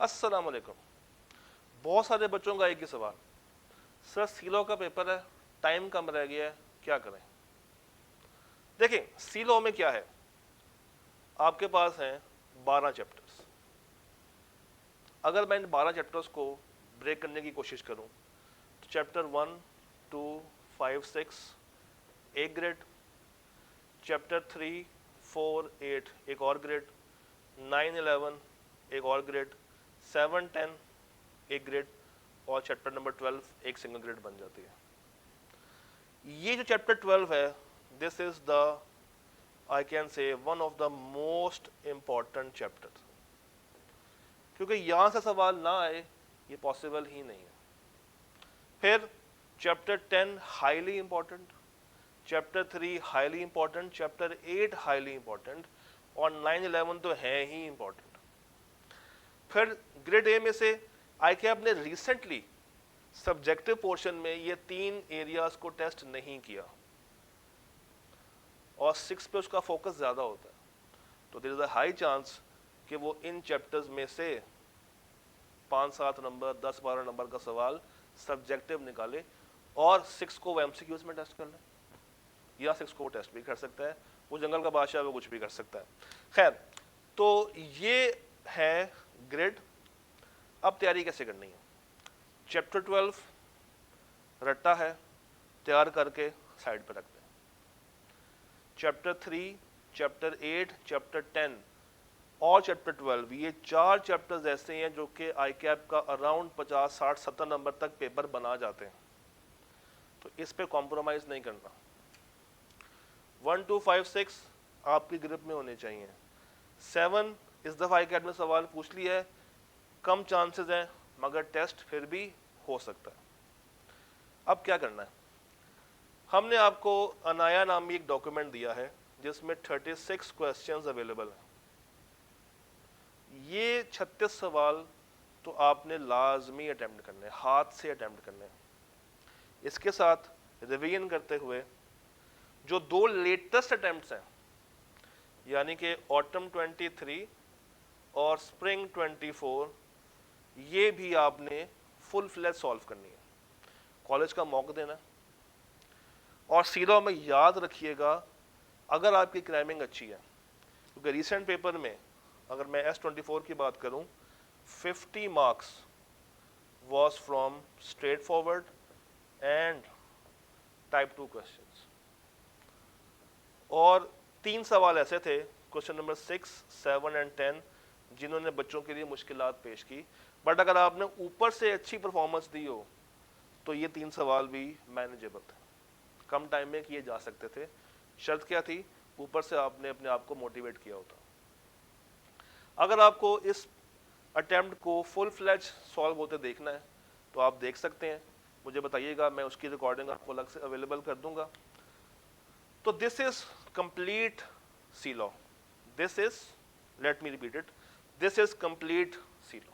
अस्सलाम वालेकुम। बहुत सारे बच्चों का एक ही सवाल, सर सीलो का पेपर है, टाइम कम रह गया है, क्या करें? देखें, सीलो में क्या है, आपके पास हैं 12 चैप्टर्स। अगर मैं इन 12 चैप्टर्स को ब्रेक करने की कोशिश करूं तो चैप्टर 1, 2, 5, 6 एक ग्रेड, चैप्टर 3, 4, 8 एक और ग्रेड, 9, 11 एक और ग्रेड, 7, 10 एक ग्रेड, और चैप्टर नंबर 12 एक सिंगल ग्रेड बन जाती है। ये जो चैप्टर 12 है, this is the I can say one of the most important chapter, क्योंकि यहां से सवाल ना आए ये पॉसिबल ही नहीं है। फिर chapter 10 highly important, chapter 3 highly important, chapter 8 highly important, और 9, 11 तो है ही इंपॉर्टेंट। फिर ग्रेड ए में से ICAP ने रिसेंटली सब्जेक्टिव पोर्शन में ये 3 एरियाज को टेस्ट नहीं किया, और 6 पे उसका फोकस ज्यादा होता है, तो there is a high chance कि वो इन चैप्टर्स में से 5-7 नंबर, 10-12 नंबर का सवाल सब्जेक्टिव निकाले, और 6 को वो MCQs में टेस्ट कर ले, या 6 को वो टेस्ट भी कर सकता है। वो जंगल का बादशाह, वो कुछ भी कर सकता है। खैर, तो ये है ग्रेड। अब तैयारी कैसे करनी है? चैप्टर 12 रट्टा है, तैयार करके साइड पर रखते हैं। चैप्टर 3, चैप्टर 8, चैप्टर 10 और चैप्टर 12, ये 4 चैप्टर्स ऐसे हैं जो कि ICAP का अराउंड 50, 60, 70 नंबर तक पेपर बना जाते हैं, तो इस पे कॉम्प्रोमाइज नहीं करना। 1, 2, 5, 6 आपकी ग्रिप में होने चाहिए। 7 इस दफा ICAP ने सवाल पूछ लिया है, कम चांसेस हैं, मगर टेस्ट फिर भी हो सकता है। अब क्या करना है? हमने आपको अनाया नामी एक डॉक्यूमेंट दिया है जिसमें 36 क्वेश्चंस अवेलेबल हैं। ये 36 सवाल तो आपने लाजमी अटेम्प्ट करने, हाथ से अटेम्प्ट करने। इसके साथ रिवीजन करते हुए जो 2 लेटेस्ट अटेम्प्ट्स हैं, यानी कि ऑटम 23 और स्प्रिंग 24, ये भी आपने फुल फ्लैश सॉल्व करनी है, कॉलेज का मौका देना। और सीलो में याद रखिएगा, अगर आपकी क्रैमिंग अच्छी है, क्योंकि रिसेंट पेपर में अगर मैं S24 की बात करूं, 50 marks was from straight forward and type 2 questions, और 3 सवाल ऐसे थे, क्वेश्चन नंबर 6, 7 एंड 10, जिन्होंने बच्चों के लिए मुश्किलात पेश की। बट अगर आपने ऊपर से अच्छी परफॉर्मेंस दी हो तो ये 3 सवाल भी मैनेजेबल थे, कम टाइम में किए जा सकते थे। शर्त क्या थी? ऊपर से आपने अपने आप को मोटिवेट किया होता। अगर आपको इस अटेम्प्ट को फुल फ्लैज सॉल्व होते देखना है तो आप देख सकते हैं, मुझे बताइएगा, मैं उसकी रिकॉर्डिंग आपको अलग से अवेलेबल कर दूंगा। तो this is complete silo, this is, let me repeat it, this is complete silo.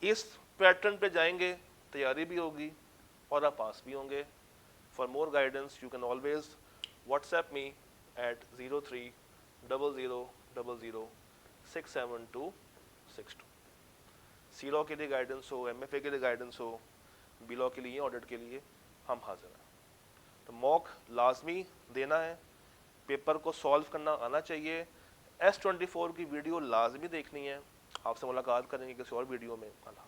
इस पैटर्न पे जाएंगे, तैयारी भी होगी और आप पास भी होंगे। For more guidance you can always WhatsApp me at 0300006726 silo के लिए गाइडेंस हो, MFA के लिए गाइडेंस हो, बीलॉ के लिए, ऑडिट के लिए, हम हाजिर हैं। तो मॉक लाजमी देना है, पेपर को सॉल्व करना आना चाहिए, S24 की वीडियो लाजमी देखनी है। आपसे मुलाकात करेंगे किसी और वीडियो में। अल्लाह।